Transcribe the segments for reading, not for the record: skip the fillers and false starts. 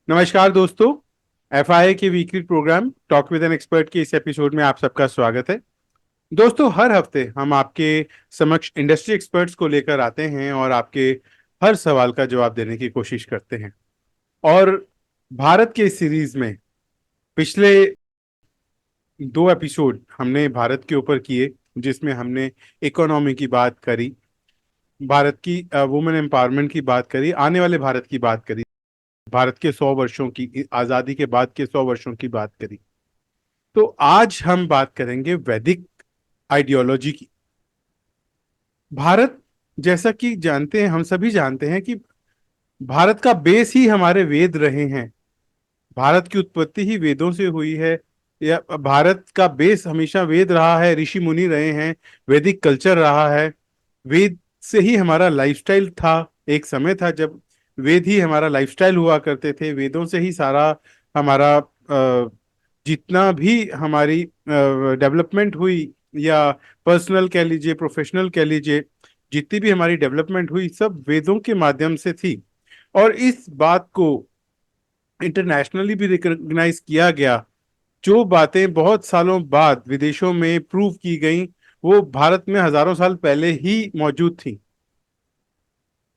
नमस्कार दोस्तों, एफआईए के weekly programme talk with an expert के इस एपिसोड में आप सबका स्वागत है। दोस्तों, हर हफ्ते हम आपके समक्ष इंडस्ट्री एक्सपर्ट्स को लेकर आते हैं और आपके हर सवाल का जवाब देने की कोशिश करते हैं। और भारत के इस सीरीज में पिछले 2 एपिसोड हमने भारत के ऊपर किए, जिसमें हमने इकोनॉमी की बात करी, भारत की वुमेन एम्पावरमेंट की बात करी, आने वाले भारत की बात करी, भारत के 100 वर्षों की आजादी के बाद के 100 वर्षों की बात करी। तो आज हम बात करेंगे वैदिक आइडियोलॉजी की। भारत, जैसा कि जानते हैं, हम सभी जानते हैं कि भारत का बेस ही हमारे वेद रहे हैं। भारत की उत्पत्ति ही वेदों से हुई है, या भारत का बेस हमेशा वेद रहा है, ऋषि मुनि रहे हैं, वैदिक कल्चर रहा है। वेद से ही हमारा लाइफस्टाइल था। एक समय था जब वेद ही हमारा लाइफस्टाइल हुआ करते थे। वेदों से ही सारा हमारा जितना भी हमारी डेवलपमेंट हुई, या पर्सनल कह लीजिए, प्रोफेशनल कह लीजिए, जितनी भी हमारी डेवलपमेंट हुई सब वेदों के माध्यम से थी। और इस बात को इंटरनेशनली भी रिकॉग्नाइज किया गया। जो बातें बहुत सालों बाद विदेशों में प्रूव की गई, वो भारत में हजारों साल पहले ही मौजूद थी।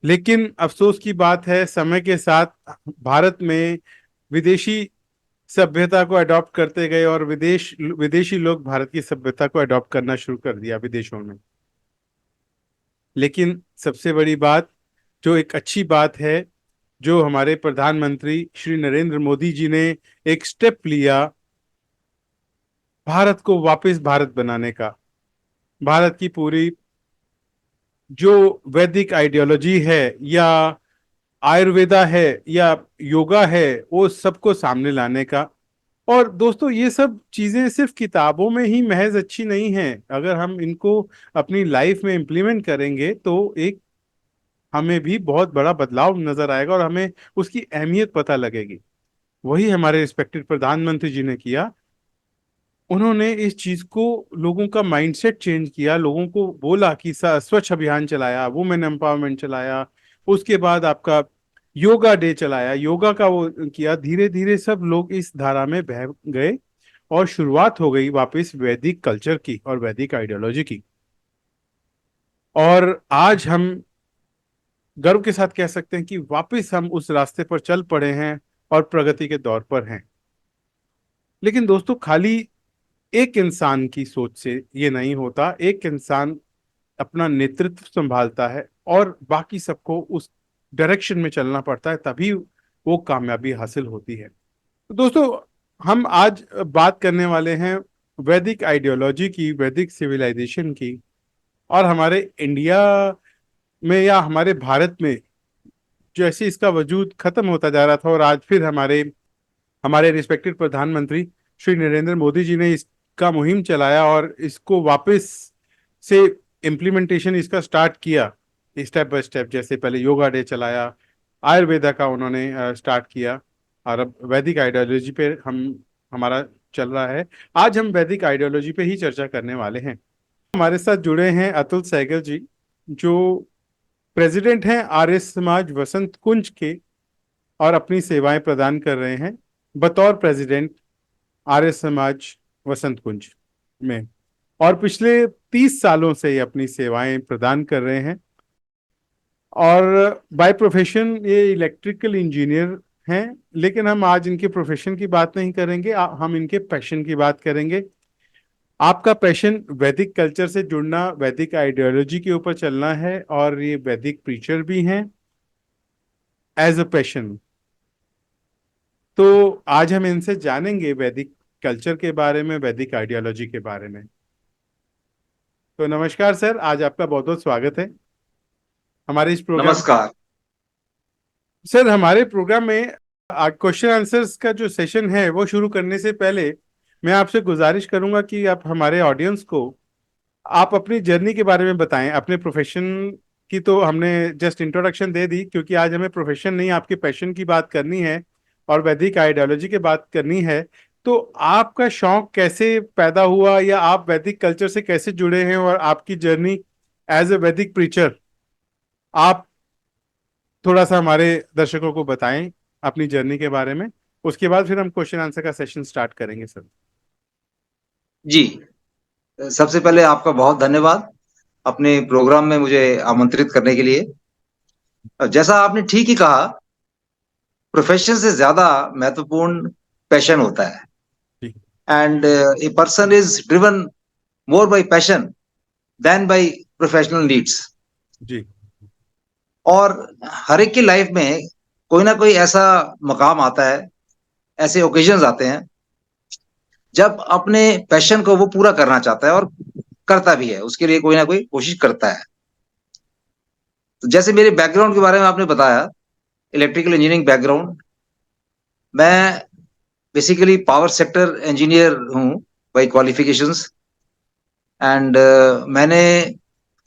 लेकिन अफसोस की बात है, समय के साथ भारत में विदेशी सभ्यता को अडॉप्ट करते गए और विदेशी लोग भारत की सभ्यता को अडॉप्ट करना शुरू कर दिया विदेशों में। लेकिन सबसे बड़ी बात, जो एक अच्छी बात है, जो हमारे प्रधानमंत्री श्री नरेंद्र मोदी जी ने एक स्टेप लिया भारत को वापस भारत बनाने का। भारत की पूरी जो वैदिक आइडियोलॉजी है, या आयुर्वेदा है, या योगा है, वो सबको सामने लाने का। और दोस्तों, ये सब चीजें सिर्फ किताबों में ही महज अच्छी नहीं हैं। अगर हम इनको अपनी लाइफ में इम्प्लीमेंट करेंगे तो एक हमें भी बहुत बड़ा बदलाव नजर आएगा और हमें उसकी अहमियत पता लगेगी। वही हमारे रिस्पेक्टेड प्रधानमंत्री जी ने किया। उन्होंने इस चीज को, लोगों का माइंडसेट चेंज किया, लोगों को बोला कि स्वच्छ अभियान चलाया, वुमेन एम्पावरमेंट चलाया, उसके बाद आपका योगा डे चलाया, योगा का वो किया। धीरे धीरे सब लोग इस धारा में बह गए और शुरुआत हो गई वापस वैदिक कल्चर की और वैदिक आइडियोलॉजी की। और आज हम गर्व के साथ कह सकते हैं कि वापस हम उस रास्ते पर चल पड़े हैं और प्रगति के दौर पर हैं। लेकिन दोस्तों, खाली एक इंसान की सोच से ये नहीं होता। एक इंसान अपना नेतृत्व संभालता है और बाकी सबको उस डायरेक्शन में चलना पड़ता है, तभी वो कामयाबी हासिल होती है। तो दोस्तों, हम आज बात करने वाले हैं वैदिक आइडियोलॉजी की, वैदिक सिविलाइजेशन की। और हमारे इंडिया में, या हमारे भारत में, जैसे इसका वजूद खत्म होता जा रहा था, और आज फिर हमारे हमारे रिस्पेक्टेड प्रधानमंत्री श्री नरेंद्र मोदी जी ने इसका मुहिम चलाया और इसको वापस से इम्प्लीमेंटेशन इसका स्टार्ट किया, स्टेप बाय स्टेप। जैसे पहले योगा डे चलाया, आयुर्वेदा का उन्होंने स्टार्ट किया, और अब वैदिक आइडियोलॉजी पे हमारा चल रहा है। आज हम वैदिक आइडियोलॉजी पे ही चर्चा करने वाले हैं। हमारे साथ जुड़े हैं अतुल सहगल जी, जो प्रेसिडेंट हैं आर्य समाज वसंत कुंज के, और अपनी सेवाएं प्रदान कर रहे हैं बतौर प्रेसिडेंट आर्य समाज वसंत कुंज में। और पिछले 30 सालों से ये अपनी सेवाएं प्रदान कर रहे हैं। और बाय प्रोफेशन ये इलेक्ट्रिकल इंजीनियर हैं। लेकिन हम आज इनके प्रोफेशन की बात नहीं करेंगे, हम इनके पैशन की बात करेंगे। आपका पैशन वैदिक कल्चर से जुड़ना, वैदिक आइडियोलॉजी के ऊपर चलना है, और ये वैदिक प्रीचर भी हैं एज अ पैशन। तो आज हम इनसे जानेंगे वैदिक कल्चर के बारे में, वैदिक आइडियोलॉजी के बारे में। तो नमस्कार सर, आज आपका बहुत बहुत स्वागत है हमारे इस प्रोग्राम। नमस्कार। सर, हमारे प्रोग्राम में क्वेश्चन आंसर्स का जो सेशन है वो शुरू करने से पहले मैं आपसे गुजारिश करूंगा कि आप हमारे ऑडियंस को आप अपनी जर्नी के बारे में बताएं। अपने प्रोफेशन की तो हमने जस्ट इंट्रोडक्शन दे दी, क्योंकि आज हमें प्रोफेशन नहीं, आपके पैशन की बात करनी है और वैदिक आइडियोलॉजी की बात करनी है। तो आपका शौक कैसे पैदा हुआ, या आप वैदिक कल्चर से कैसे जुड़े हैं, और आपकी जर्नी एज ए वैदिक प्रीचर आप थोड़ा सा हमारे दर्शकों को बताएं अपनी जर्नी के बारे में। उसके बाद फिर हम क्वेश्चन आंसर का सेशन स्टार्ट करेंगे सर। जी, सबसे पहले आपका बहुत धन्यवाद अपने प्रोग्राम में मुझे आमंत्रित करने के लिए। जैसा आपने ठीक ही कहा, प्रोफेशन से ज्यादा महत्वपूर्ण पैशन होता है। जी। And a person is driven more by passion than by professional needs. जी। और हर एक की लाइफ में कोई ना कोई ऐसा मकाम आता है, ऐसे ओकेजन्स आते हैं जब अपने पैशन को वो पूरा करना चाहता है और करता भी है, उसके लिए कोई ना कोई कोशिश करता है। तो जैसे मेरे बैकग्राउंड के बारे में आपने बताया, इलेक्ट्रिकल इंजीनियरिंग बैकग्राउंड। मैं बेसिकली पावर सेक्टर इंजीनियर हूँ बाई क्वालिफिकेशंस। एंड मैंने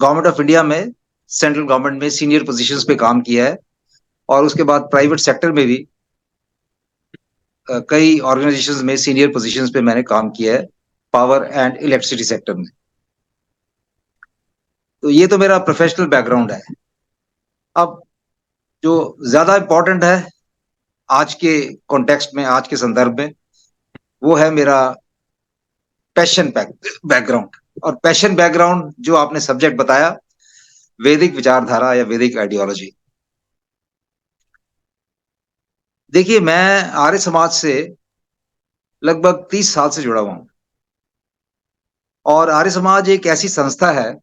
गवर्नमेंट ऑफ इंडिया में, सेंट्रल गवर्नमेंट में सीनियर पोजीशंस पे काम किया है। और उसके बाद प्राइवेट सेक्टर में भी कई ऑर्गेनाइजेशंस में सीनियर पोजीशंस पे मैंने काम किया है, पावर एंड इलेक्ट्रिसिटी सेक्टर में। तो ये तो मेरा प्रोफेशनल बैकग्राउंड है। अब जो ज्यादा इंपॉर्टेंट है आज के कॉन्टेक्स्ट में, आज के संदर्भ में, वो है मेरा पैशन बैकग्राउंड। और पैशन बैकग्राउंड जो आपने सब्जेक्ट बताया, वैदिक विचारधारा या वैदिक आइडियोलॉजी। देखिए, मैं आर्य समाज से लगभग 30 साल से जुड़ा हुआ हूं। और आर्य समाज एक ऐसी संस्था है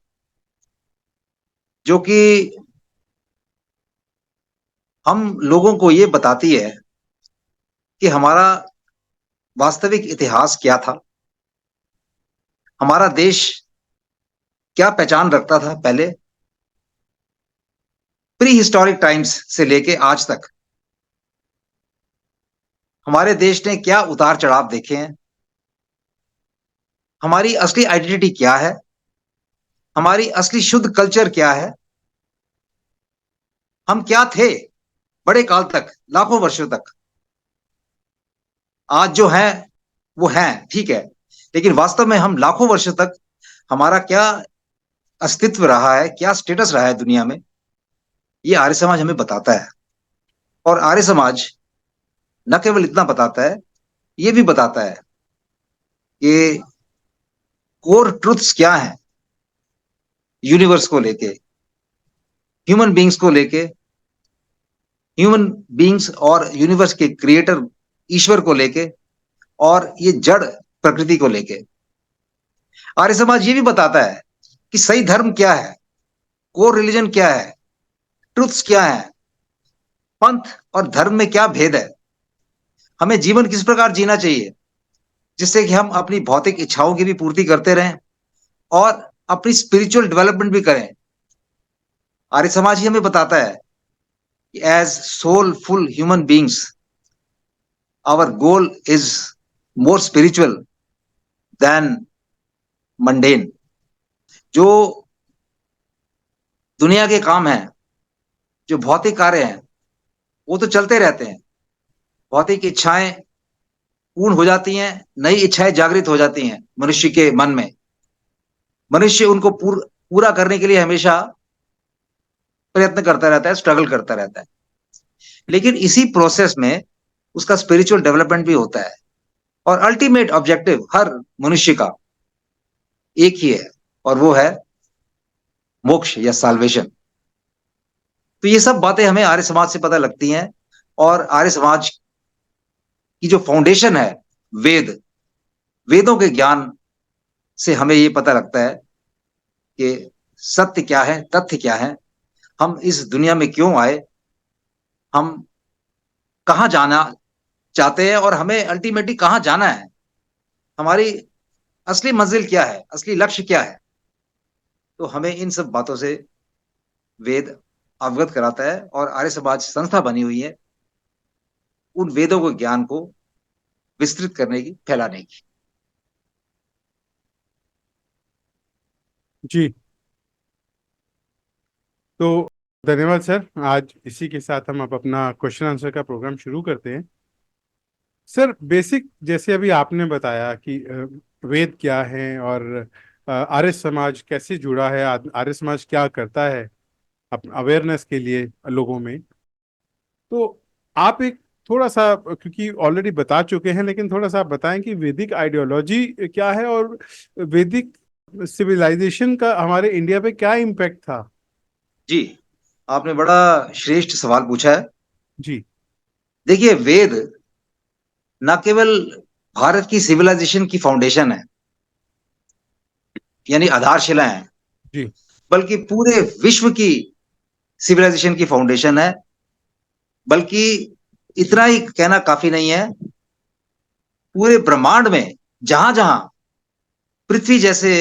जो कि हम लोगों को ये बताती है कि हमारा वास्तविक इतिहास क्या था, हमारा देश क्या पहचान रखता था पहले, प्री हिस्टोरिक टाइम्स से लेके आज तक हमारे देश ने क्या उतार चढ़ाव देखे हैं, हमारी असली आइडेंटिटी क्या है, हमारी असली शुद्ध कल्चर क्या है, हम क्या थे बड़े काल तक, लाखों वर्षों तक। आज जो है वो है, ठीक है, लेकिन वास्तव में हम लाखों वर्षों तक हमारा क्या अस्तित्व रहा है, क्या स्टेटस रहा है दुनिया में, ये आर्य समाज हमें बताता है। और आर्य समाज न केवल इतना बताता है, ये भी बताता है कि कोर ट्रुथ्स क्या है यूनिवर्स को लेके, ह्यूमन बींग्स को लेके, ह्यूमन बींग्स और यूनिवर्स के क्रिएटर ईश्वर को लेके, और ये जड़ प्रकृति को लेके। आर्य समाज ये भी बताता है कि सही धर्म क्या है, कोर रिलीजन क्या है, ट्रुथ्स क्या है, पंथ और धर्म में क्या भेद है, हमें जीवन किस प्रकार जीना चाहिए जिससे कि हम अपनी भौतिक इच्छाओं की भी पूर्ति करते रहें और अपनी स्पिरिचुअल डेवलपमेंट भी करें। आर्य समाज ही हमें बताता है कि as soulful human beings our goal is more spiritual than mundane. जो दुनिया के काम हैं, जो भौतिक कार्य हैं, वो तो चलते रहते हैं। भौतिक इच्छाएं पूर्ण हो जाती हैं, नई इच्छाएं जागृत हो जाती हैं मनुष्य के मन में। मनुष्य उनको पूरा करने के लिए हमेशा प्रयत्न करता रहता है, स्ट्रगल करता रहता है। लेकिन इसी प्रोसेस में उसका स्पिरिचुअल डेवलपमेंट भी होता है। और अल्टीमेट ऑब्जेक्टिव हर मनुष्य का एक ही है, और वो है मोक्ष या साल्वेशन। तो ये सब बातें हमें आर्य समाज से पता लगती हैं। और आर्य समाज की जो फाउंडेशन है, वेद, वेदों के ज्ञान से हमें ये पता लगता है कि सत्य क्या है, तथ्य क्या है, हम इस दुनिया में क्यों आए, हम कहाँ जाना चाहते हैं, और हमें अल्टीमेटली कहाँ जाना है, हमारी असली मंजिल क्या है, असली लक्ष्य क्या है। तो हमें इन सब बातों से वेद अवगत कराता है, और आर्य समाज संस्था बनी हुई है उन वेदों के ज्ञान को विस्तृत करने की, फैलाने की। जी। तो धन्यवाद सर। आज इसी के साथ हम अब अपना क्वेश्चन आंसर का प्रोग्राम शुरू करते हैं। सर बेसिक जैसे अभी आपने बताया कि वेद क्या है और आर्य समाज कैसे जुड़ा है, आर्य समाज क्या करता है अवेयरनेस के लिए लोगों में। तो आप एक थोड़ा सा, क्योंकि ऑलरेडी बता चुके हैं, लेकिन थोड़ा सा आप बताएं कि वैदिक आइडियोलॉजी क्या है और वैदिक सिविलाइजेशन का हमारे इंडिया पे क्या इम्पैक्ट था। जी, आपने बड़ा श्रेष्ठ सवाल पूछा है। जी। देखिए, वेद न केवल भारत की सिविलाइजेशन की फाउंडेशन है, यानी आधारशिला है, जी। बल्कि पूरे विश्व की सिविलाइजेशन की फाउंडेशन है। बल्कि इतना ही कहना काफी नहीं है, पूरे ब्रह्मांड में जहां जहां पृथ्वी जैसे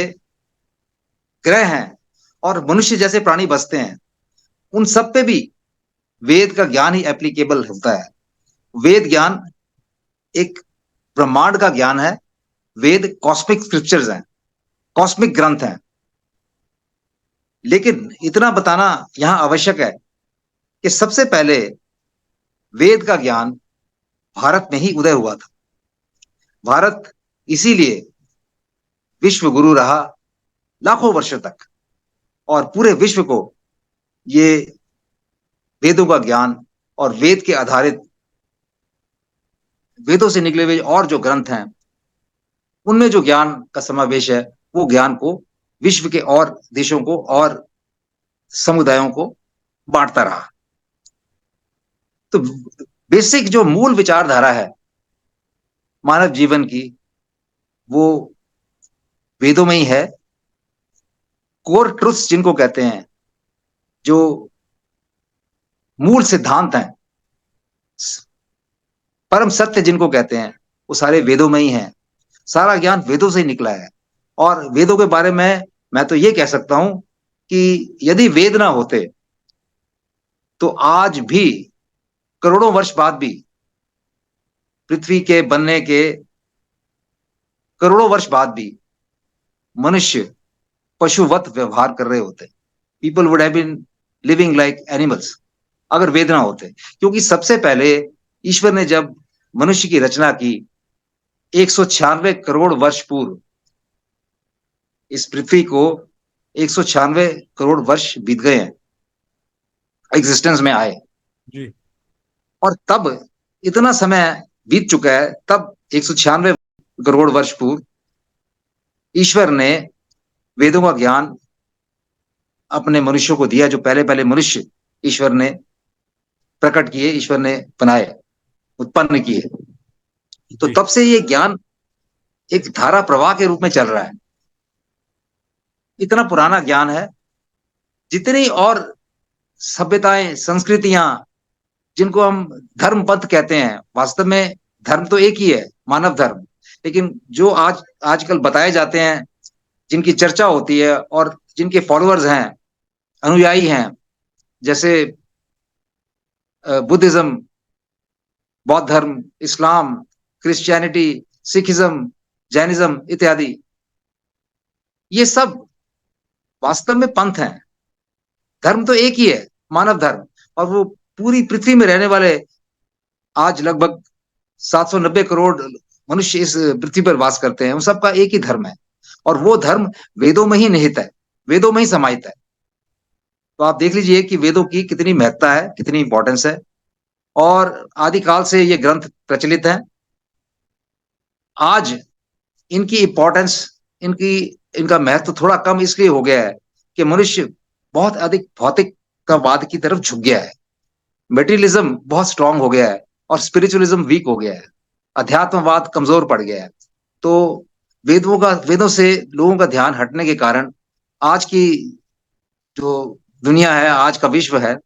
ग्रह हैं और मनुष्य जैसे प्राणी बसते हैं, उन सब पे भी वेद का ज्ञान ही एप्लीकेबल होता है। वेद ज्ञान एक ब्रह्मांड का ज्ञान है। वेद कॉस्मिक स्क्रिप्चर्स हैं, कॉस्मिक ग्रंथ हैं। लेकिन इतना बताना यहां आवश्यक है कि सबसे पहले वेद का ज्ञान भारत में ही उदय हुआ था। भारत इसीलिए विश्व गुरु रहा लाखों वर्षों तक, और पूरे विश्व को ये वेदों का ज्ञान और वेद के आधारित, वेदों से निकले हुए और जो ग्रंथ हैं उनमें जो ज्ञान का समावेश है, वो ज्ञान को विश्व के और देशों को और समुदायों को बांटता रहा। तो बेसिक जो मूल विचारधारा है मानव जीवन की, वो वेदों में ही है। कोर ट्रुथ्स जिनको कहते हैं, जो मूल सिद्धांत हैं, परम सत्य जिनको कहते हैं, वो सारे वेदों में ही हैं। सारा ज्ञान वेदों से ही निकला है। और वेदों के बारे में मैं तो ये कह सकता हूं कि यदि वेद ना होते तो आज भी, करोड़ों वर्ष बाद भी, पृथ्वी के बनने के करोड़ों वर्ष बाद भी मनुष्य पशुवत व्यवहार कर रहे होते। People would have been living like animals, अगर वेद ना होते। क्योंकि सबसे पहले ईश्वर ने जब मनुष्य की रचना की, 196 करोड़ वर्ष पूर्व, इस पृथ्वी को 196 करोड़ वर्ष बीत गए हैं एग्जिस्टेंस में आए। जी। और तब इतना समय बीत चुका है, तब 196 करोड़ वर्ष पूर्व ईश्वर ने वेदों का ज्ञान अपने मनुष्यों को दिया। जो पहले पहले मनुष्य ईश्वर ने प्रकट किए, ईश्वर ने बनाए, उत्पन्न किए। तो जी। तब से ये ज्ञान एक धारा प्रवाह के रूप में चल रहा है। इतना पुराना ज्ञान है। जितनी और सभ्यताएं, संस्कृतियां, जिनको हम धर्म पथ कहते हैं, वास्तव में धर्म तो एक ही है, मानव धर्म। लेकिन जो आजकल बताए जाते हैं, जिनकी चर्चा होती है और जिनके फॉलोअर्स हैं, अनुयायी हैं, जैसे बुद्धिज्म, बौद्ध धर्म, इस्लाम, क्रिश्चियनिटी, सिखिज्म, जैनिज्म इत्यादि, ये सब वास्तव में पंथ हैं। धर्म तो एक ही है, मानव धर्म। और वो पूरी पृथ्वी में रहने वाले आज लगभग 790 करोड़ मनुष्य इस पृथ्वी पर वास करते हैं, उन सबका एक ही धर्म है। और वो धर्म वेदों में ही निहित है, वेदों में ही समाहित है। तो आप देख लीजिए कि वेदों की कितनी महत्ता है, कितनी इंपॉर्टेंस है। और आदिकाल से ये ग्रंथ प्रचलित हैं। आज इनकी इंपॉर्टेंस, इनकी इनका महत्व थोड़ा कम इसलिए हो गया है कि मनुष्य बहुत अधिक भौतिकवाद की तरफ झुक गया है। मेटीरियलिज्म बहुत स्ट्रांग हो गया है और स्पिरिचुअलिज्म वीक हो गया है। अध्यात्मवाद कमजोर पड़ गया है। तो वेदों से लोगों का ध्यान हटने के कारण आज की जो दुनिया है, आज का विश्व है,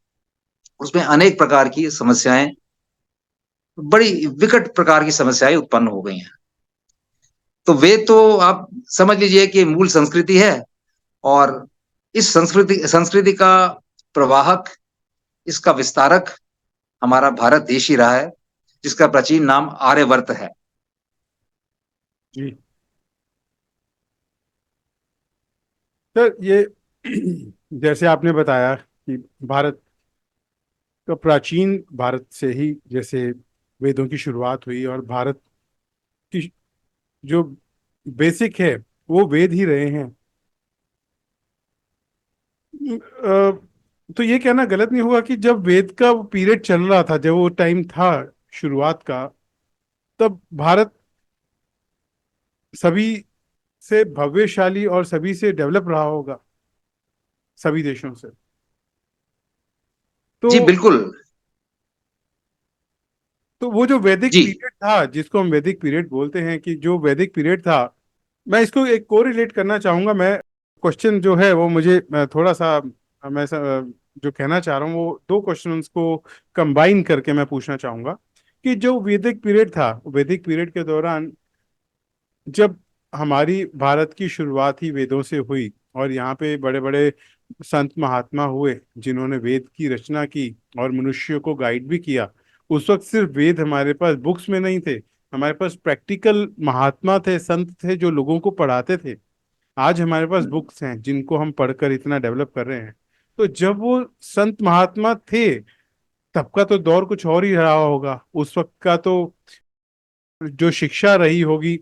उसमें अनेक प्रकार की समस्याएं, बड़ी विकट प्रकार की समस्याएं उत्पन्न हो गई हैं। तो वेद तो आप समझ लीजिए कि मूल संस्कृति है। और इस संस्कृति संस्कृति का प्रवाहक इसका विस्तारक हमारा भारत देश ही रहा है, जिसका प्राचीन नाम आर्यवर्त है। जी सर, ये जैसे आपने बताया कि भारत का प्राचीन भारत से ही जैसे वेदों की शुरुआत हुई, और भारत की जो बेसिक है वो वेद ही रहे हैं। तो ये कहना गलत नहीं होगा कि जब वेद का वो पीरियड चल रहा था, जब वो टाइम था शुरुआत का, तब भारत सभी से भव्यशाली और सभी से डेवलप रहा होगा, सभी देशों से। तो जी बिल्कुल। वो जो वैदिक जी पीरियड था, जिसको हम वैदिक पीरियड बोलते हैं, कि जो वैदिक पीरियड था, मैं इसको एक को रिलेट करना चाहूंगा। मैं क्वेश्चन जो है वो मुझे थोड़ा सा जो कहना चाह रहा हूँ वो दो क्वेश्चंस को कंबाइन करके मैं पूछना चाहूंगा। कि जो वैदिक पीरियड था, वैदिक पीरियड के दौरान जब हमारी भारत की शुरुआत ही वेदों से हुई, और यहाँ पे बड़े बड़े संत महात्मा हुए जिन्होंने वेद की रचना की और मनुष्य को गाइड भी किया। उस वक्त सिर्फ वेद हमारे पास बुक्स में नहीं थे, हमारे पास प्रैक्टिकल महात्मा थे, संत थे जो लोगों को पढ़ाते थे। आज हमारे पास बुक्स हैं जिनको हम पढ़कर इतना डेवलप कर रहे हैं। तो जब वो संत महात्मा थे, तब का तो दौर कुछ और ही रहा होगा। उस वक्त का तो जो शिक्षा रही होगी,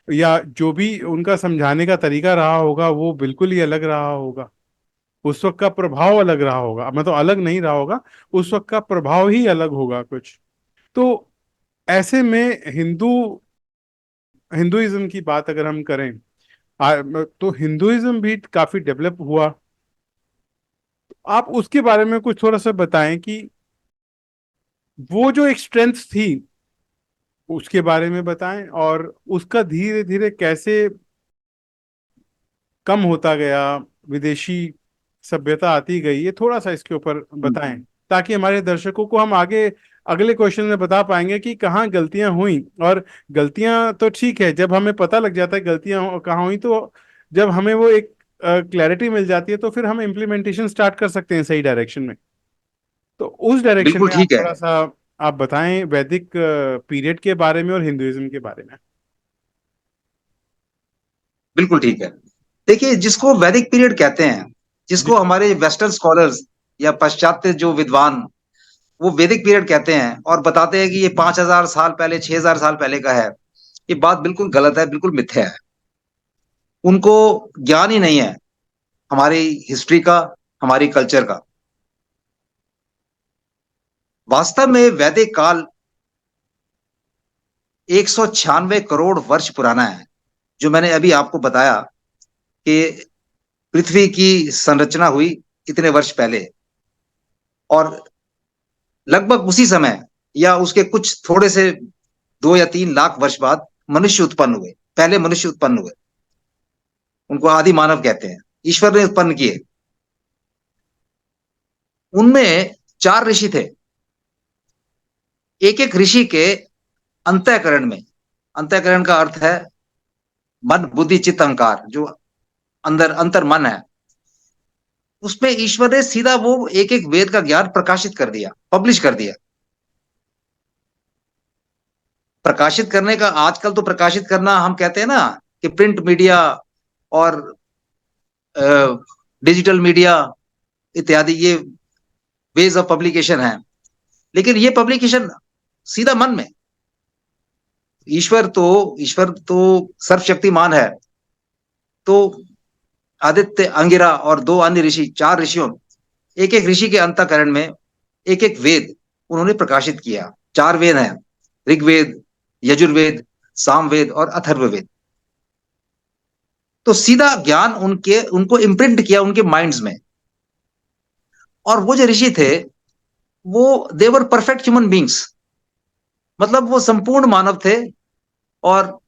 या जो भी उनका समझाने का तरीका रहा होगा, वो बिल्कुल ही अलग रहा होगा। उस वक्त का प्रभाव अलग रहा होगा, मतलब अलग नहीं रहा होगा, उस वक्त का प्रभाव ही अलग होगा कुछ। तो ऐसे में हिंदुइज्म की बात अगर हम करें, तो हिंदुइज्म भी काफी डेवलप हुआ। आप उसके बारे में कुछ थोड़ा सा बताएं कि वो जो एक स्ट्रेंथ थी उसके बारे में बताएं, और उसका धीरे धीरे कैसे कम होता गया, विदेशी सभ्यता आती गई, ये थोड़ा सा इसके ऊपर बताएं, ताकि हमारे दर्शकों को हम आगे अगले क्वेश्चन में बता पाएंगे कि कहाँ गलतियां हुई। और गलतियां तो ठीक है, जब हमें पता लग जाता है गलतियां कहाँ हुई, तो जब हमें वो एक क्लैरिटी मिल जाती है, तो फिर हम इम्प्लीमेंटेशन स्टार्ट कर सकते हैं सही डायरेक्शन में। तो उस डायरेक्शन बिल्कुल में आप ठीक है। थोड़ा सा आप बताएं वैदिक पीरियड के बारे में और हिंदुइज्म के बारे में। बिल्कुल ठीक है। देखिए, जिसको वैदिक पीरियड कहते हैं, जी जिसको हमारे वेस्टर्न स्कॉलर्स या पाश्चात्य जो विद्वान वो वैदिक पीरियड कहते हैं और बताते हैं कि ये 5,000 साल पहले, 6,000 साल पहले का है, ये बात बिल्कुल गलत है, बिल्कुल मिथ्या है। उनको ज्ञान ही नहीं है हमारी हिस्ट्री का, हमारी कल्चर का। वास्तव में वैदिक काल 196 करोड़ वर्ष पुराना है। जो मैंने अभी आपको बताया कि पृथ्वी की संरचना हुई इतने वर्ष पहले, और लगभग उसी समय या उसके कुछ थोड़े से 2 या 3 लाख वर्ष बाद मनुष्य उत्पन्न हुए। पहले मनुष्य उत्पन्न हुए, उनको आदि मानव कहते हैं, ईश्वर ने उत्पन्न किए। उनमें 4 ऋषि थे। एक एक ऋषि के अंतःकरण में, अंतःकरण का अर्थ है मन बुद्धि चित्त अहंकार, जो अंदर अंतर मन है, उसमें ईश्वर ने सीधा वो एक एक वेद का ज्ञान प्रकाशित कर दिया, पब्लिश कर दिया। प्रकाशित करने का, आजकल तो प्रकाशित करना हम कहते हैं ना कि प्रिंट मीडिया और डिजिटल मीडिया इत्यादि, ये वेज ऑफ पब्लिकेशन है। लेकिन ये पब्लिकेशन सीधा मन में, ईश्वर तो सर्वशक्तिमान है। तो आदित्य, अंगिरा और 2 अन्य ऋषि, 4 ऋषियों, एक एक ऋषि के अंतःकरण में एक एक वेद उन्होंने प्रकाशित किया। 4 वेद हैं, ऋग्वेद, यजुर्वेद, सामवेद और अथर्ववेद। तो सीधा ज्ञान उनके उनको इम्प्रिंट किया उनके माइंड्स में। और वो जो ऋषि थे, वो देवर परफेक्ट ह्यूमन बींग्स, मतलब वो संपूर्ण मानव थे। और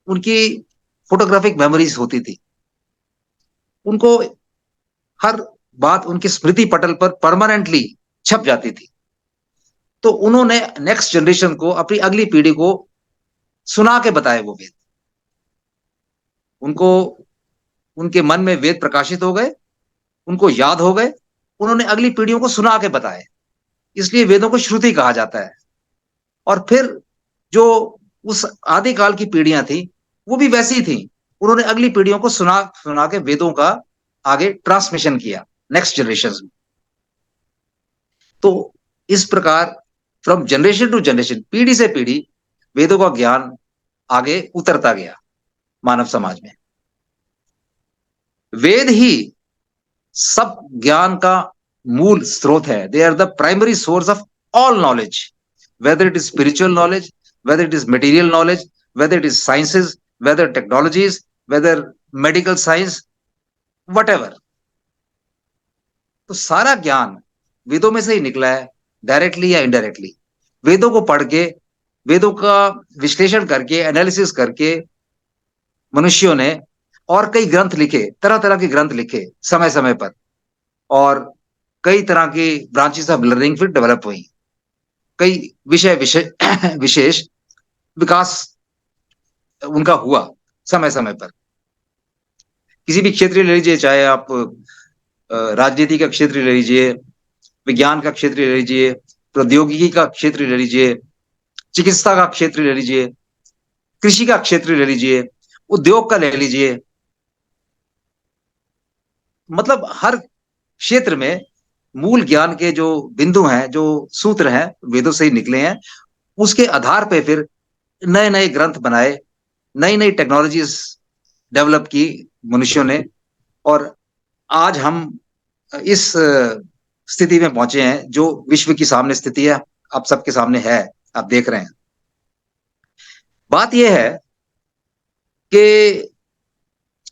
उनकी फोटोग्राफिक मेमोरीज होती थी। उनको हर बात उनकी स्मृति पटल पर परमानेंटली छप जाती थी। तो उन्होंने नेक्स्ट जनरेशन को, अपनी अगली पीढ़ी को सुना के बताए वो वेद। उनको, उनके मन में वेद प्रकाशित हो गए, उनको याद हो गए, उन्होंने अगली पीढ़ियों को सुना के बताए। इसलिए वेदों को श्रुति कहा जाता है। और फिर जो उस आदिकाल की पीढ़ियां थी वो भी वैसी थी, उन्होंने अगली पीढ़ियों को सुना सुना के वेदों का आगे ट्रांसमिशन किया नेक्स्ट जनरेशन में। तो इस प्रकार फ्रॉम जनरेशन टू जनरेशन, पीढ़ी से पीढ़ी वेदों का ज्ञान आगे उतरता गया मानव समाज में। वेद ही सब ज्ञान का मूल स्रोत है। They are the primary source of all knowledge, whether it is spiritual knowledge, whether it is material knowledge, whether it is sciences, whether technologies, whether medical science, whatever. तो सारा ज्ञान वेदों में से ही निकला है, डायरेक्टली या इनडायरेक्टली। वेदों को पढ़ के, वेदों का विश्लेषण करके, एनालिसिस करके मनुष्यों ने और कई ग्रंथ लिखे, तरह तरह के ग्रंथ लिखे समय समय पर, और कई तरह की ब्रांचेस ऑफ लर्निंग फिर डेवलप हुई। कई विषय विशेष विशेष विकास उनका हुआ समय समय पर। किसी भी क्षेत्र ले लीजिए, चाहे आप राजनीति का क्षेत्र ले लीजिए, विज्ञान का क्षेत्र ले लीजिए, प्रौद्योगिकी का क्षेत्र ले लीजिए, चिकित्सा का क्षेत्र ले लीजिए, कृषि का क्षेत्र ले लीजिए, उद्योग का ले लीजिए, मतलब हर क्षेत्र में मूल ज्ञान के जो बिंदु हैं, जो सूत्र हैं, वेदों से ही निकले हैं। उसके आधार पे फिर नए नए ग्रंथ बनाए, नई नई टेक्नोलॉजीज डेवलप की मनुष्यों ने, और आज हम इस स्थिति में पहुंचे हैं जो विश्व की सामने स्थिति है, आप सबके सामने है, आप देख रहे हैं। बात यह है कि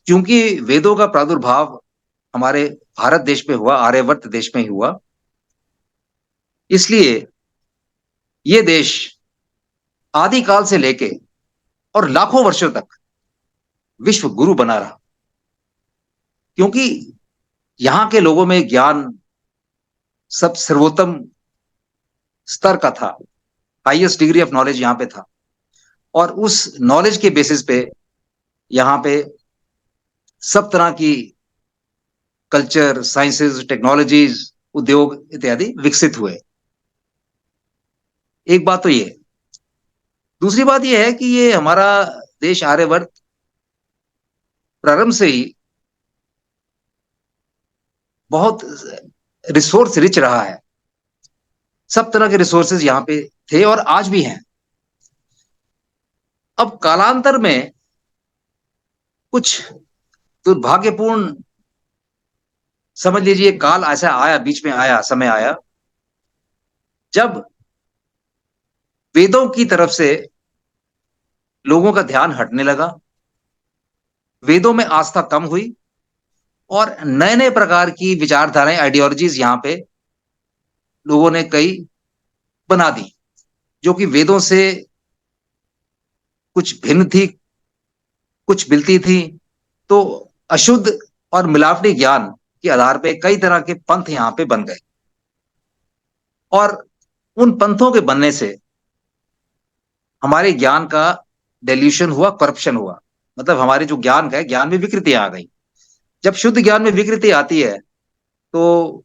क्योंकि वेदों का प्रादुर्भाव हमारे भारत देश में हुआ, आर्यवर्त देश में ही हुआ, इसलिए ये देश आदिकाल से लेके और लाखों वर्षों तक विश्व गुरु बना रहा, क्योंकि यहां के लोगों में ज्ञान सब सर्वोत्तम स्तर का था, हाईएस्ट डिग्री ऑफ नॉलेज यहां पे था। और उस नॉलेज के बेसिस पे यहां पे सब तरह की कल्चर, साइंसेज, टेक्नोलॉजीज, उद्योग इत्यादि विकसित हुए। एक बात तो ये। दूसरी बात ये है कि ये हमारा देश आर्यवर्त प्रारंभ से ही बहुत रिसोर्स रिच रहा है। सब तरह के रिसोर्सेज यहाँ पे थे और आज भी हैं। अब कालांतर में कुछ दुर्भाग्यपूर्ण, समझ लीजिए, काल ऐसा आया, बीच में आया, समय आया जब वेदों की तरफ से लोगों का ध्यान हटने लगा, वेदों में आस्था कम हुई, और नए नए प्रकार की विचारधाराएं, आइडियोलॉजीज यहाँ पे लोगों ने कई बना दी, जो कि वेदों से कुछ भिन्न थी, कुछ मिलती थी। तो अशुद्ध और मिलावटी ज्ञान के आधार पे कई तरह के पंथ यहाँ पे बन गए, और उन पंथों के बनने से हमारे ज्ञान का डेल्यूशन हुआ, करप्शन हुआ। मतलब हमारे जो ज्ञान का है, ज्ञान में विकृति आ गई। जब शुद्ध ज्ञान में विकृति आती है तो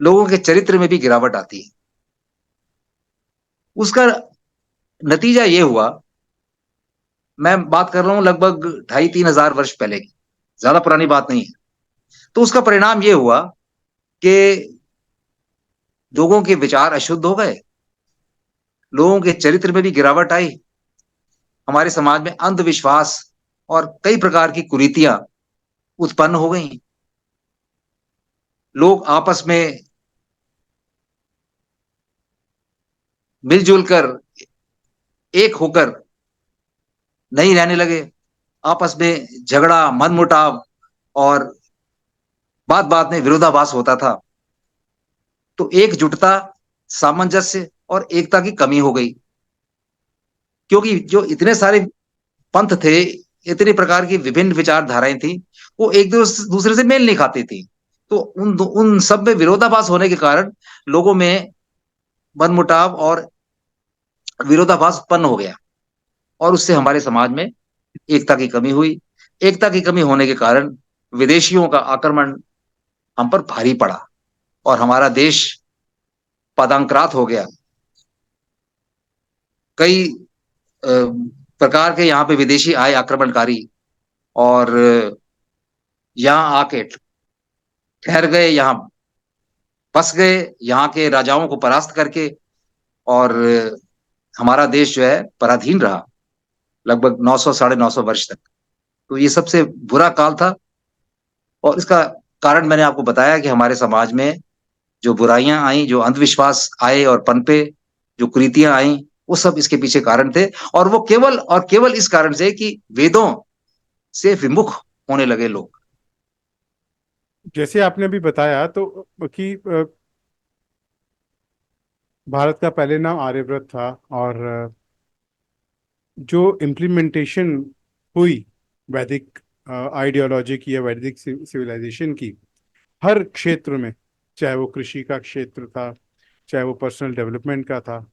लोगों के चरित्र में भी गिरावट आती है। उसका नतीजा ये हुआ, मैं बात कर रहा हूं लगभग 2500-3000 वर्ष पहले की, ज्यादा पुरानी बात नहीं है। तो उसका परिणाम ये हुआ कि लोगों के विचार अशुद्ध हो गए, लोगों के चरित्र में भी गिरावट आई, हमारे समाज में अंधविश्वास और कई प्रकार की कुरीतियां उत्पन्न हो गई। लोग आपस में मिलजुल कर, एक होकर नहीं रहने लगे। आपस में झगड़ा, मनमुटाव और बात बात में विरोधाभास होता था। तो एकजुटता, सामंजस्य और एकता की कमी हो गई, क्योंकि जो इतने सारे पंथ थे, इतने प्रकार की विभिन्न विचारधाराएं थी, वो एक दूसरे से मेल नहीं खाती थी। तो उन सब में विरोधाभास होने के कारण लोगों में मनमुटाव और विरोधाभास उत्पन्न हो गया, और उससे हमारे समाज में एकता की कमी हुई। एकता की कमी होने के कारण विदेशियों का आक्रमण हम पर भारी पड़ा, और हमारा देश पादांक्रात हो गया। कई प्रकार के यहाँ पे विदेशी आए आक्रमणकारी, और यहाँ आके ठहर गए, यहाँ बस गए, यहाँ के राजाओं को परास्त करके। और हमारा देश जो है पराधीन रहा लगभग 900 साढ़े 900 वर्ष तक। तो ये सबसे बुरा काल था। और इसका कारण मैंने आपको बताया कि हमारे समाज में जो बुराइयां आई, जो अंधविश्वास आए और पनपे, जो कुरीतियां आई, वो सब इसके पीछे कारण थे। और वो केवल और केवल इस कारण से कि वेदों से विमुख होने लगे लोग। जैसे आपने अभी बताया तो कि भारत का पहले नाम आर्यव्रत था, और जो इम्प्लीमेंटेशन हुई वैदिक आइडियोलॉजी की या वैदिक सिविलाइजेशन की हर क्षेत्र में, चाहे वो कृषि का क्षेत्र था, चाहे वो पर्सनल डेवलपमेंट का था,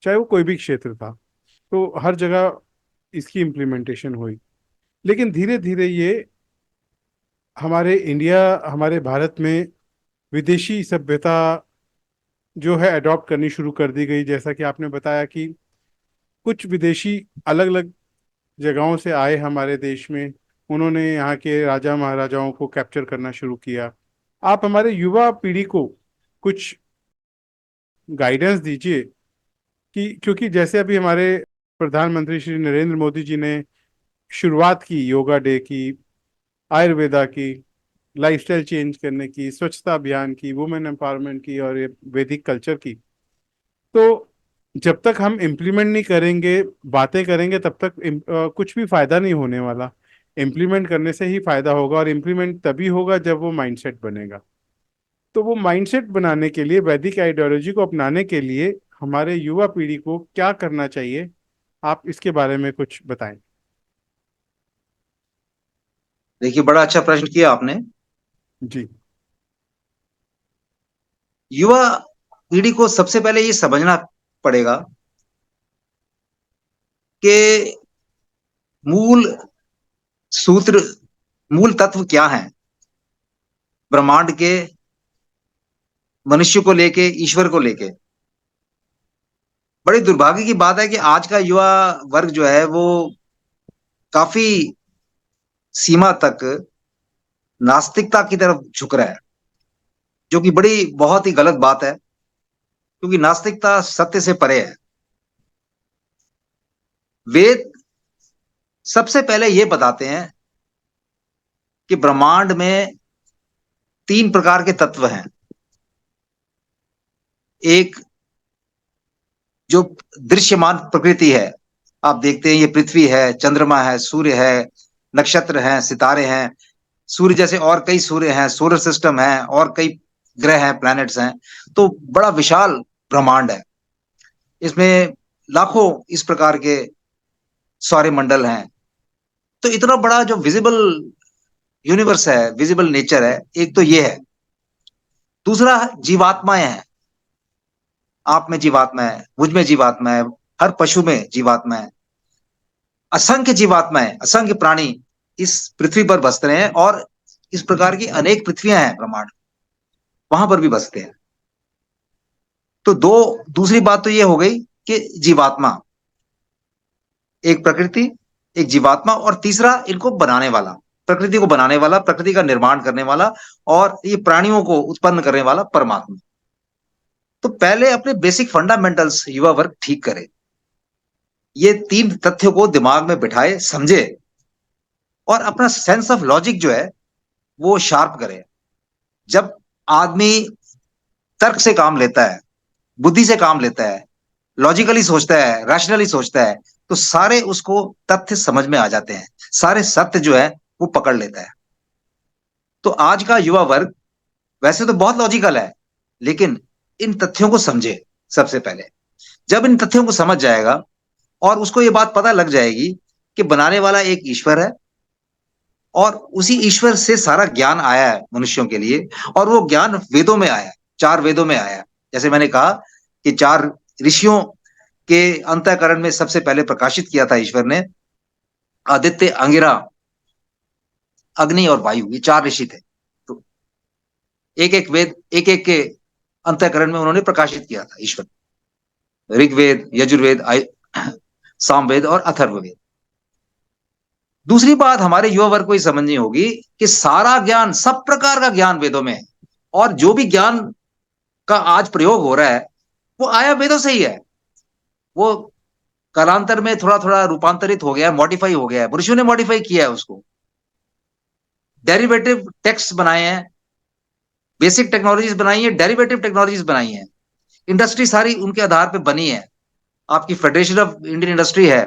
चाहे वो कोई भी क्षेत्र था, तो हर जगह इसकी इम्प्लीमेंटेशन हुई। लेकिन धीरे धीरे ये हमारे इंडिया, हमारे भारत में विदेशी सभ्यता जो है अडॉप्ट करनी शुरू कर दी गई। जैसा कि आपने बताया कि कुछ विदेशी अलग अलग जगहों से आए हमारे देश में, उन्होंने यहाँ के राजा महाराजाओं को कैप्चर करना शुरू किया। आप हमारे युवा पीढ़ी को कुछ गाइडेंस दीजिए कि, क्योंकि जैसे अभी हमारे प्रधानमंत्री श्री नरेंद्र मोदी जी ने शुरुआत की योगा डे की, आयुर्वेदा की, लाइफस्टाइल चेंज करने की, स्वच्छता अभियान की, वुमेन एम्पावरमेंट की, और ये वैदिक कल्चर की, तो जब तक हम इम्प्लीमेंट नहीं करेंगे, बातें करेंगे, तब तक कुछ भी फायदा नहीं होने वाला। इम्प्लीमेंट करने से ही फायदा होगा, और इम्प्लीमेंट तभी होगा जब वो माइंडसेट बनेगा। तो वो माइंडसेट बनाने के लिए, वैदिक आइडियोलॉजी को अपनाने के लिए हमारे युवा पीढ़ी को क्या करना चाहिए, आप इसके बारे में कुछ बताएं। देखिए, बड़ा अच्छा प्रश्न किया आपने। जी। युवा पीढ़ी को सबसे पहले ये समझना पड़ेगा कि मूल सूत्र, मूल तत्व क्या है ब्रह्मांड के, मनुष्य को लेके, ईश्वर को लेके। बड़ी दुर्भाग्य की बात है कि आज का युवा वर्ग जो है वो काफी सीमा तक नास्तिकता की तरफ झुक रहा है, जो कि बड़ी बहुत ही गलत बात है, क्योंकि नास्तिकता सत्य से परे है। वेद सबसे पहले ये बताते हैं कि ब्रह्मांड में तीन प्रकार के तत्व हैं। एक जो दृश्यमान प्रकृति है, आप देखते हैं, ये पृथ्वी है, चंद्रमा है, सूर्य है, नक्षत्र हैं, सितारे हैं, सूर्य जैसे और कई सूर्य हैं, सोलर सिस्टम है, और कई ग्रह हैं, प्लैनेट्स हैं। तो बड़ा विशाल ब्रह्मांड है। इसमें लाखों इस प्रकार के सौर मंडल हैं। तो इतना बड़ा जो विजिबल यूनिवर्स है, विजिबल नेचर है, एक तो ये है। दूसरा, जीवात्माएं हैं। आप में जीवात्मा है, मुझ में जीवात्मा है, हर पशु में जीवात्मा है। असंख्य जीवात्माएं, असंख्य प्राणी इस पृथ्वी पर बसते हैं, और इस प्रकार की अनेक पृथ्वियां हैं ब्रह्मांड, वहां पर भी बसते हैं। तो दूसरी बात तो ये हो गई कि जीवात्मा, एक प्रकृति, एक जीवात्मा, और तीसरा इनको बनाने वाला, प्रकृति को बनाने वाला, प्रकृति का निर्माण करने वाला, और ये प्राणियों को उत्पन्न करने वाला परमात्मा। तो पहले अपने बेसिक फंडामेंटल्स युवा वर्ग ठीक करे, ये तीन तथ्यों को दिमाग में बिठाए, समझे, और अपना सेंस ऑफ लॉजिक जो है वो शार्प करे। जब आदमी तर्क से काम लेता है, बुद्धि से काम लेता है, लॉजिकली सोचता है, रैशनली सोचता है, तो सारे उसको तथ्य समझ में आ जाते हैं, सारे सत्य जो है वो पकड़ लेता है। तो आज का युवा वर्ग वैसे तो बहुत लॉजिकल है, लेकिन इन तथ्यों को समझे सबसे पहले। जब इन तथ्यों को समझ जाएगा और उसको ये बात पता लग जाएगी कि बनाने वाला एक ईश्वर है, और उसी ईश्वर से सारा ज्ञान आया है मनुष्यों के लिए, और वो ज्ञान वेदों में आया, चार वेदों में आया। जैसे मैंने कहा कि चार ऋषियों के अंतःकरण में सबसे पहले प्रकाशित किया था ईश्वर ने। आदित्य, अंगिरा, अग्नि और वायु, ये चार ऋषि थे। तो एक एक वेद, एक एक के अंतःकरण में उन्होंने प्रकाशित किया था ईश्वर। ऋग्वेद, यजुर्वेद, सामवेद और अथर्ववेद। दूसरी बात हमारे युवा वर्ग को ये समझनी होगी कि सारा ज्ञान, सब प्रकार का ज्ञान वेदों में है। और जो भी ज्ञान का आज प्रयोग हो रहा है वो आया वेदों से ही है। वो कालांतर में थोड़ा थोड़ा रूपांतरित हो गया है, मॉडिफाई हो गया है, ऋषियों ने मॉडिफाई किया है उसको, डेरिवेटिव टेक्स्ट बनाए हैं, बेसिक टेक्नोलॉजीज बनाई है, डेरिवेटिव टेक्नोलॉजीज बनाई है। इंडस्ट्री सारी उनके आधार पे बनी है। आपकी फेडरेशन ऑफ इंडियन इंडस्ट्री है,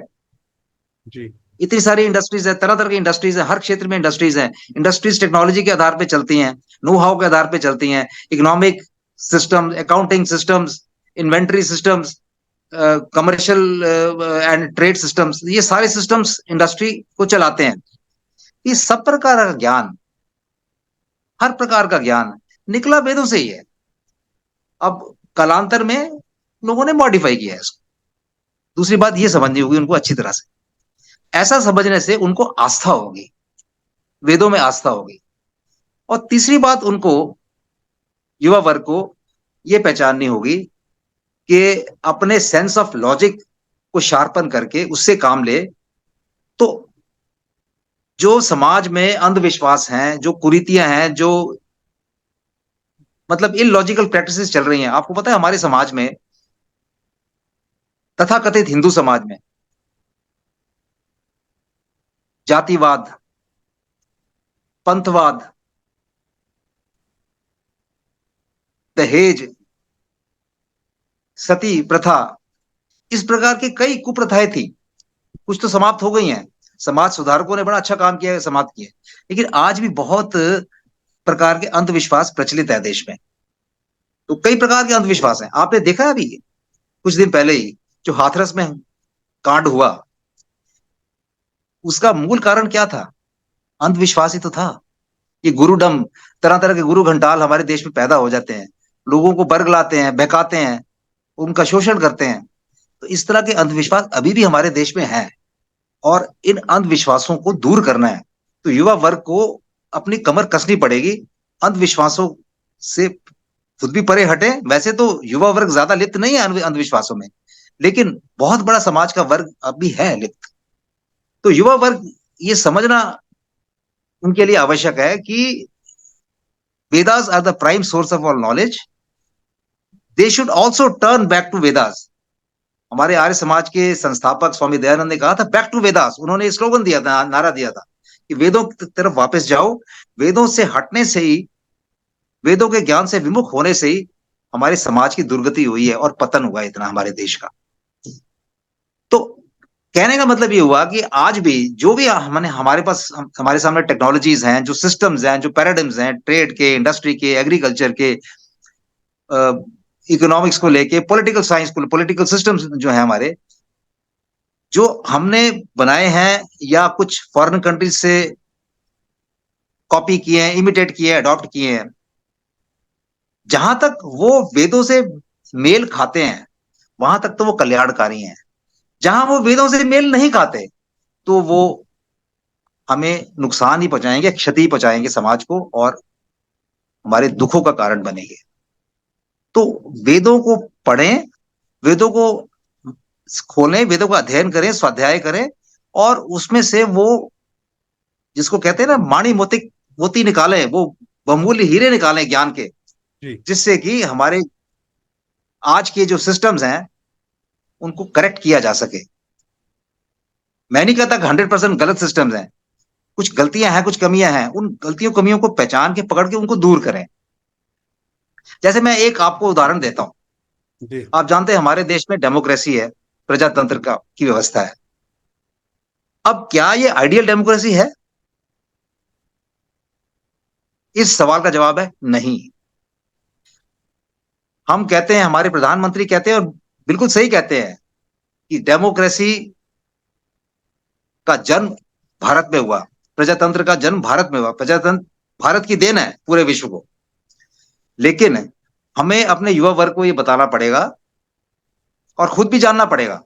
जी। इतनी सारी इंडस्ट्रीज है, तरह तरह की इंडस्ट्रीज है, हर क्षेत्र में इंडस्ट्रीज है। इंडस्ट्रीज टेक्नोलॉजी के आधार पे चलती हैं, नो हाउ के आधार पे चलती हैं। Economic system, accounting systems, inventory systems, commercial and trade systems, ये सारे सिस्टम्स इंडस्ट्री को चलाते हैं। ये सब प्रकार का ज्ञान, हर प्रकार का ज्ञान निकला वेदों से ही है। अब कालांतर में लोगों ने मॉडिफाई किया है इसको। दूसरी बात ये समझनी होगी उनको अच्छी तरह से, ऐसा समझने से उनको आस्था होगी, वेदों में आस्था होगी। और तीसरी बात उनको, युवा वर्ग को ये पहचाननी होगी कि अपने सेंस ऑफ लॉजिक को शार्पन करके उससे काम ले। तो जो समाज में अंधविश्वास हैं, जो कुरीतियां हैं, जो मतलब इलॉजिकल प्रैक्टिसेस चल रही हैं, आपको पता है हमारे समाज में, तथाकथित हिंदू समाज में, जातिवाद, पंथवाद, दहेज, सती प्रथा, इस प्रकार की कई कुप्रथाएं थी। कुछ तो समाप्त हो गई हैं, समाज सुधारकों ने बड़ा अच्छा काम किया है, समाप्त किया। लेकिन आज भी बहुत प्रकार के अंधविश्वास प्रचलित है देश में। तो कई प्रकार के अंधविश्वास हैं। आपने देखा है अभी कुछ दिन पहले ही जो हाथरस में कांड हुआ, उसका मूल कारण क्या था? अंधविश्वास ही तो था। ये गुरुडम, तरह तरह के गुरु घंटाल हमारे देश में पैदा हो जाते हैं, लोगों को बर्ग लाते हैं, बहकाते हैं, उनका शोषण करते हैं। तो इस तरह के अंधविश्वास अभी भी हमारे देश में हैं, और इन अंधविश्वासों को दूर करना है तो युवा वर्ग को अपनी कमर कसनी पड़ेगी। अंधविश्वासों से खुद भी परे हटे। वैसे तो युवा वर्ग ज्यादा लिप्त नहीं है अंधविश्वासों में, लेकिन बहुत बड़ा समाज का वर्ग अभी है लिप्त। तो युवा वर्ग ये समझना उनके लिए आवश्यक है कि Vedas are the prime source of all knowledge. They should also turn back to Vedas. हमारे आर्य समाज के संस्थापक स्वामी दयानंद ने कहा था बैक टू वेदास। उन्होंने स्लोगन दिया था, नारा दिया था कि वेदों की तरफ वापस जाओ। वेदों से हटने से ही, वेदों के ज्ञान से विमुख होने से ही हमारे समाज की दुर्गति हुई है और पतन हुआ है इतना हमारे देश का। तो कहने का मतलब ये हुआ कि आज भी जो भी हमने हमारे पास हमारे सामने टेक्नोलॉजीज हैं, जो सिस्टम्स हैं, जो पैराडिम्स हैं, ट्रेड के, इंडस्ट्री के, एग्रीकल्चर के, इकोनॉमिक्स को लेके, पॉलिटिकल साइंस को, पॉलिटिकल सिस्टम्स जो है हमारे, जो हमने बनाए हैं या कुछ फॉरेन कंट्रीज से कॉपी किए हैं, इमिटेट किए हैं, अडॉप्ट किए हैं, जहां तक वो वेदों से मेल खाते हैं वहां तक तो वो कल्याणकारी हैं। जहां वो वेदों से मेल नहीं खाते तो वो हमें नुकसान ही पहुंचाएंगे, क्षति पहुंचाएंगे समाज को, और हमारे दुखों का कारण बनेंगे। तो वेदों को पढ़ें, वेदों को खोलें, वेदों का अध्ययन करें, स्वाध्याय करें, और उसमें से वो जिसको कहते हैं ना माणी मोती, मोती निकालें, वो बहुमूल्य हीरे निकालें ज्ञान के, जी। जिससे कि हमारे आज के जो सिस्टम्स हैं उनको करेक्ट किया जा सके। मैं नहीं कहता कि 100% गलत सिस्टम्स हैं, कुछ गलतियां हैं, कुछ कमियां हैं। उन गलतियों कमियों को पहचान के, पकड़ के उनको दूर करें। जैसे मैं एक आपको उदाहरण देता हूं। जी। आप जानते हैं हमारे देश में डेमोक्रेसी है, प्रजातंत्र का की व्यवस्था है। अब क्या ये आइडियल डेमोक्रेसी है? इस सवाल का जवाब है नहीं। हम कहते हैं, हमारे प्रधानमंत्री कहते हैं, और बिल्कुल सही कहते हैं, कि डेमोक्रेसी का जन्म भारत में हुआ, प्रजातंत्र का जन्म भारत में हुआ, प्रजातंत्र भारत की देन है पूरे विश्व को। लेकिन हमें अपने युवा वर्ग को ये बताना पड़ेगा और खुद भी जानना पड़ेगा।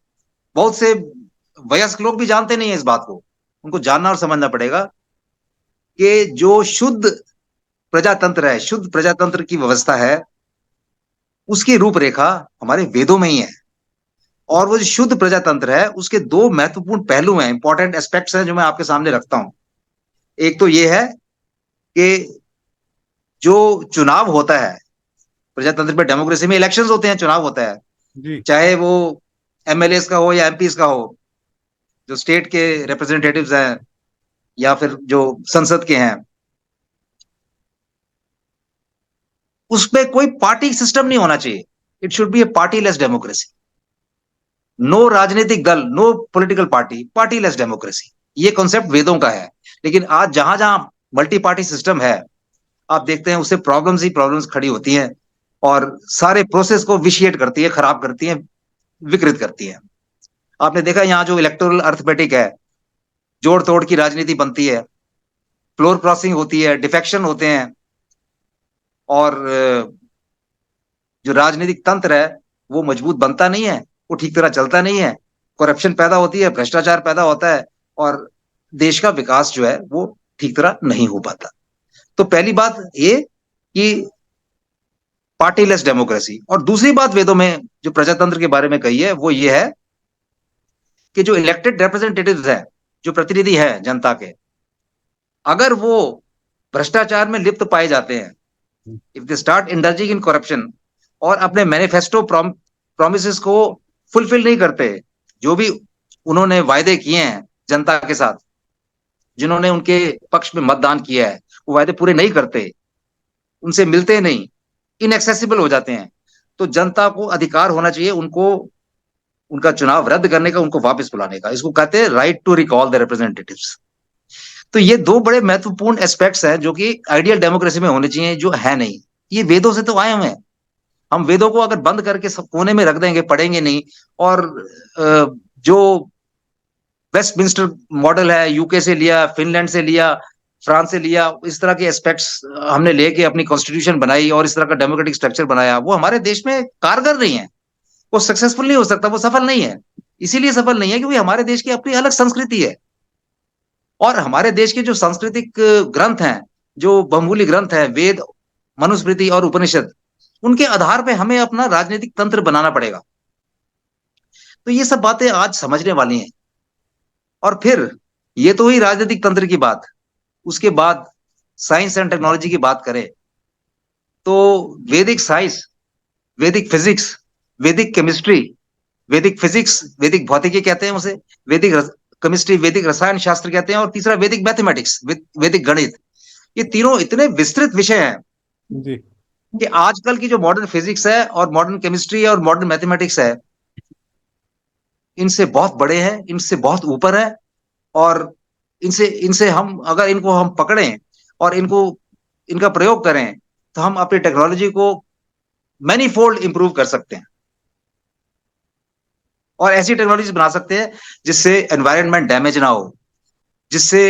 बहुत से वयस्क लोग भी जानते नहीं है इस बात को। उनको जानना और समझना पड़ेगा कि जो शुद्ध प्रजातंत्र है, शुद्ध प्रजातंत्र की व्यवस्था है, उसकी रूपरेखा हमारे वेदों में ही है। और वो जो शुद्ध प्रजातंत्र है उसके दो महत्वपूर्ण पहलू हैं, इंपॉर्टेंट एस्पेक्ट्स हैं, जो मैं आपके सामने रखता हूं। एक तो ये है कि जो चुनाव होता है प्रजातंत्र में, डेमोक्रेसी में इलेक्शंस होते हैं, चुनाव होता है, जी। चाहे वो एमएलएस का हो या एमपीस का हो, जो स्टेट के रिप्रेजेंटेटिव्स हैं या फिर जो संसद के हैं, उसमें कोई पार्टी सिस्टम नहीं होना चाहिए। It should be a partyless democracy. No राजनीतिक दल, no political party, partyless democracy. ये कॉन्सेप्ट वेदों का है। लेकिन आज जहां जहां मल्टी पार्टी सिस्टम है, आप देखते हैं उससे प्रॉब्लम्स ही प्रॉब्लम्स खड़ी होती हैं, और सारे प्रोसेस को विशिएट करती है, खराब करती है, विकृत करती है। आपने देखा यहाँ जो इलेक्टोरल अर्थमेटिक है, जोड़ तोड़ की राजनीति बनती है, फ्लोर क्रॉसिंग होती है, डिफेक्शन होते हैं, और जो राजनीतिक तंत्र है वो मजबूत बनता नहीं है, वो ठीक तरह चलता नहीं है, करप्शन पैदा होती है, भ्रष्टाचार पैदा होता है, और देश का विकास जो है वो ठीक तरह नहीं हो पाता। तो पहली बात ये कि पार्टीलेस डेमोक्रेसी। और दूसरी बात वेदों में जो प्रजातंत्र के बारे में कही है वो ये है कि जो इलेक्टेड रिप्रेजेंटेटिव्स हैं, जो प्रतिनिधि हैं जनता के, अगर वो भ्रष्टाचार में लिप्त पाए जाते हैं, if they start indulging in corruption, और अपने मैनिफेस्टो प्रोमिस को फुलफिल नहीं करते, जो भी उन्होंने वायदे किए हैं जनता के साथ, जिन्होंने उनके पक्ष में मतदान किया है, वो वायदे पूरे नहीं करते, उनसे मिलते नहीं, इनएक्सेसिबल हो जाते हैं, तो जनता को अधिकार होना चाहिए उनको, उनका चुनाव रद्द करने का, उनको वापस बुलाने का। इसको कहते हैं right to recall the representatives. तो ये दो बड़े महत्वपूर्ण एस्पेक्ट्स हैं जो कि आइडियल डेमोक्रेसी में होने चाहिए, जो है नहीं। ये वेदों से तो आए हुए हैं। हम वेदों को अगर बंद करके सब कोने में रख देंगे, पढ़ेंगे नहीं, और जो वेस्टमिंस्टर मॉडल है, यूके से लिया, फिनलैंड से लिया, फ्रांस से लिया, इस तरह के एस्पेक्ट्स हमने लेके अपनी कॉन्स्टिट्यूशन बनाई और इस तरह का डेमोक्रेटिक स्ट्रक्चर बनाया, वो हमारे देश में कारगर नहीं है। वो सक्सेसफुल नहीं हो सकता, वो सफल नहीं है। इसीलिए सफल नहीं है क्योंकि हमारे देश की अपनी अलग संस्कृति है, और हमारे देश के जो सांस्कृतिक ग्रंथ हैं, जो बहुमूल्य ग्रंथ हैं, वेद, मनुस्मृति और उपनिषद, उनके आधार पे हमें अपना राजनीतिक तंत्र बनाना पड़ेगा। तो ये सब बातें आज समझने वाली हैं। और फिर ये तो हुई राजनीतिक तंत्र की बात। उसके बाद साइंस एंड टेक्नोलॉजी की बात करें तो वैदिक साइंस, वैदिक फिजिक्स, वैदिक केमिस्ट्री, वैदिक फिजिक्स, वैदिक भौतिकी कहते हैं उसे, वैदिक केमिस्ट्री, वैदिक रसायन शास्त्र कहते हैं, और तीसरा वैदिक मैथमेटिक्स, वैदिक गणित। ये तीनों इतने विस्तृत विषय हैं जी। कि आजकल की जो मॉडर्न फिजिक्स है और मॉडर्न केमिस्ट्री और मॉडर्न मैथमेटिक्स है, इनसे बहुत बड़े हैं, इनसे बहुत ऊपर है। और इनसे इनसे हम अगर इनको हम पकड़ें और इनको इनका प्रयोग करें, तो हम अपनी टेक्नोलॉजी को मैनीफोल्ड इंप्रूव कर सकते हैं, और ऐसी टेक्नोलॉजी बना सकते हैं जिससे एनवायरनमेंट डैमेज ना हो, जिससे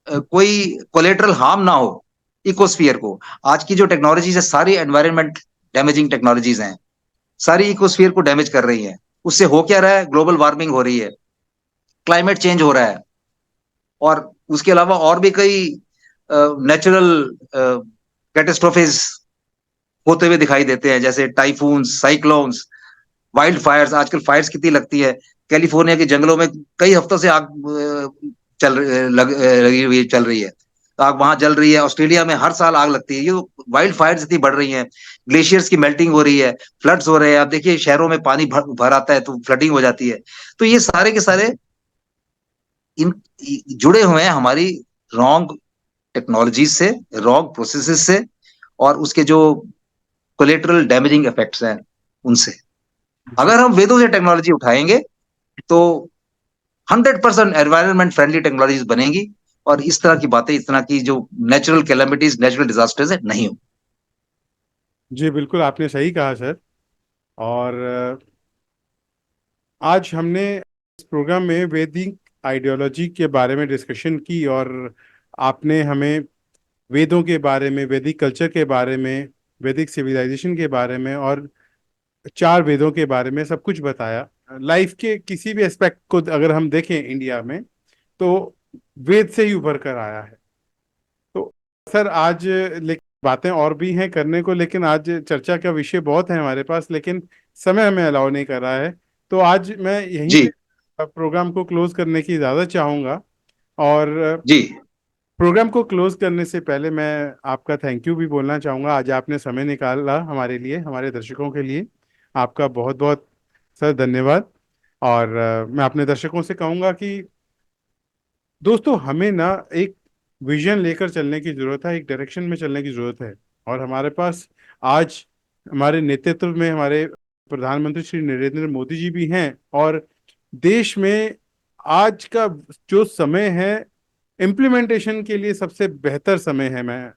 कोई कोलेटरल हार्म ना हो इकोस्फियर को। आज की जो टेक्नोलॉजीज है सारी एनवायरनमेंट डैमेजिंग टेक्नोलॉजीज हैं, सारी इकोस्फियर को डैमेज कर रही हैं। उससे हो क्या रहा है? ग्लोबल वार्मिंग हो रही है, क्लाइमेट चेंज हो रहा है, और उसके अलावा और भी कई नेचुरल कैटेस्ट्रोफिज होते हुए दिखाई देते हैं, जैसे टाइफून्स, साइक्लोन्स, वाइल्ड फायर्स। आजकल फायर्स कितनी लगती है, कैलिफोर्निया के जंगलों में कई हफ्तों से आग लगी हुई चल रही है, तो आग वहां जल रही है। ऑस्ट्रेलिया में हर साल आग लगती है। ये वाइल्ड फायर्स इतनी बढ़ रही हैं, ग्लेशियर्स की मेल्टिंग हो रही है, फ्लड्स हो रहे हैं। आप देखिए शहरों में पानी भर आता है तो फ्लडिंग हो जाती है। तो ये सारे के सारे इन जुड़े हुए हैं हमारी रॉन्ग टेक्नोलॉजी से, रॉन्ग प्रोसेसेस से, और उसके जो कोलेटरल डैमेजिंग इफेक्ट्स हैं उनसे। जी। अगर हम वेदों से टेक्नोलॉजी उठाएंगे तो 100% एनवायरमेंट फ्रेंडली टेक्नोलॉजीज बनेंगी, और इस तरह की बातें, इस तरह की जो नेचुरल कैलेमिटीज, नेचुरल डिजास्टर्स है, नहीं हो। जी बिल्कुल आपने सही कहा सर। और आज हमने इस प्रोग्राम में वैदिक आइडियोलॉजी के बारे में डिस्कशन की, और आपने हमें वेदों के बारे में, वैदिक कल्चर के बारे में, वैदिक सिविलाइजेशन के बारे में, और चार वेदों के बारे में सब कुछ बताया। लाइफ के किसी भी एस्पेक्ट को अगर हम देखें इंडिया में, तो वेद से ही उभर कर आया है। तो सर आज लेकिन बातें और भी हैं करने को, लेकिन आज चर्चा का विषय बहुत है हमारे पास, लेकिन समय हमें अलाउ नहीं कर रहा है। तो आज मैं यहीं जी। पे प्रोग्राम को क्लोज करने की इजाज़त चाहूँगा। और जी। प्रोग्राम को क्लोज करने से पहले मैं आपका थैंक यू भी बोलना चाहूँगा। आज आपने समय निकाला हमारे लिए, हमारे दर्शकों के लिए। आपका बहुत बहुत सर धन्यवाद। और मैं अपने दर्शकों से कहूँगा कि दोस्तों, हमें ना एक विजन लेकर चलने की जरूरत है, एक डायरेक्शन में चलने की जरूरत है। और हमारे पास आज हमारे नेतृत्व में हमारे प्रधानमंत्री श्री नरेंद्र मोदी जी भी हैं। और देश में आज का जो समय है, इम्प्लीमेंटेशन के लिए सबसे बेहतर समय है। मैं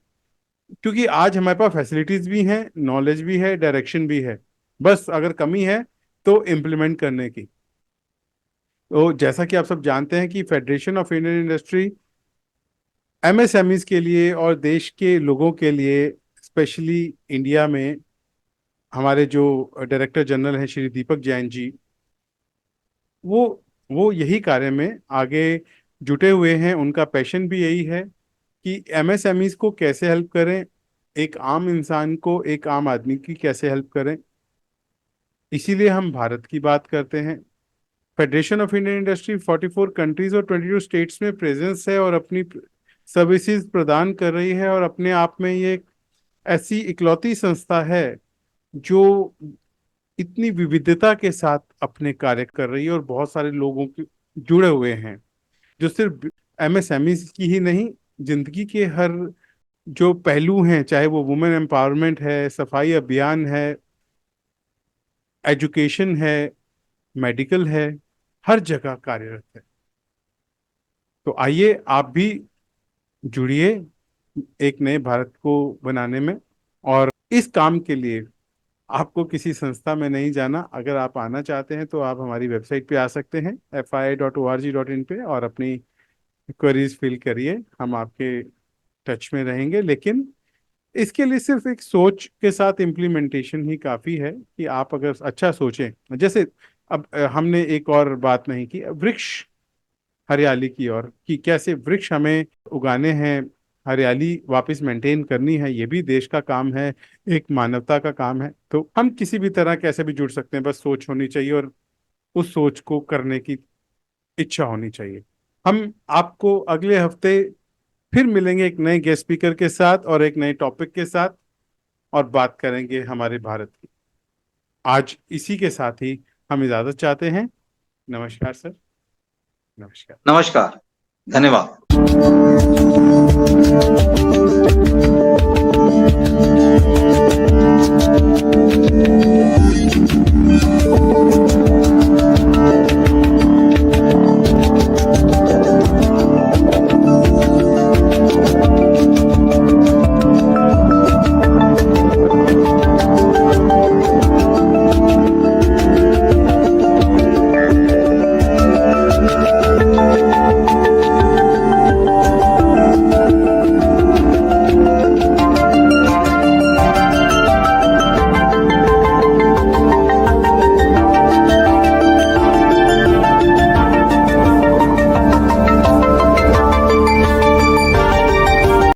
क्योंकि आज हमारे पास फैसिलिटीज भी हैं, नॉलेज भी है, डायरेक्शन भी है। बस अगर कमी है तो इम्प्लीमेंट करने की। तो जैसा कि आप सब जानते हैं कि federation of Indian industry MSMEs के लिए और देश के लोगों के लिए, स्पेशली इंडिया में, हमारे जो डायरेक्टर जनरल हैं श्री दीपक जैन जी, वो वो यही कार्य में आगे जुटे हुए हैं। उनका पैशन भी यही है कि एमएसएमईज को कैसे हेल्प करें, एक आम इंसान को, एक आम आदमी की कैसे हेल्प करें। इसीलिए हम भारत की बात करते हैं। Federation of Indian industry 44 countries और 22 स्टेट्स में प्रेजेंस है और अपनी सर्विसेज प्रदान कर रही है। और अपने आप में ये एक ऐसी इकलौती संस्था है जो इतनी विविधता के साथ अपने कार्य कर रही है और बहुत सारे लोगों के जुड़े हुए हैं, जो सिर्फ एमएसएमई की ही नहीं, जिंदगी के हर जो पहलू हैं, चाहे वो वुमेन एम्पावरमेंट है, सफाई अभियान है, एजुकेशन है, मेडिकल है, हर जगह कार्यरत है। तो आइए आप भी जुड़िए एक नए भारत को बनाने में। और इस काम के लिए आपको किसी संस्था में नहीं जाना। अगर आप आना चाहते हैं तो आप हमारी वेबसाइट पे आ सकते हैं, fii.org.in पे, और अपनी क्वेरीज फिल करिए। हम आपके टच में रहेंगे। लेकिन इसके लिए सिर्फ एक सोच के साथ इम्प्लीमेंटेशन ही काफ़ी है कि आप अगर अच्छा सोचें। जैसे अब हमने एक और बात नहीं की, वृक्ष हरियाली की, और कि कैसे वृक्ष हमें उगाने हैं, हरियाली वापस मेंटेन करनी है। ये भी देश का काम है, एक मानवता का काम है। तो हम किसी भी तरह कैसे भी जुड़ सकते हैं, बस सोच होनी चाहिए और उस सोच को करने की इच्छा होनी चाहिए। हम आपको अगले हफ्ते फिर मिलेंगे एक नए गेस्ट स्पीकर के साथ और एक नए टॉपिक के साथ, और बात करेंगे हमारे भारत की। आज इसी के साथ ही हम इजाजत चाहते हैं। नमस्कार सर। नमस्कार। नमस्कार। धन्यवाद।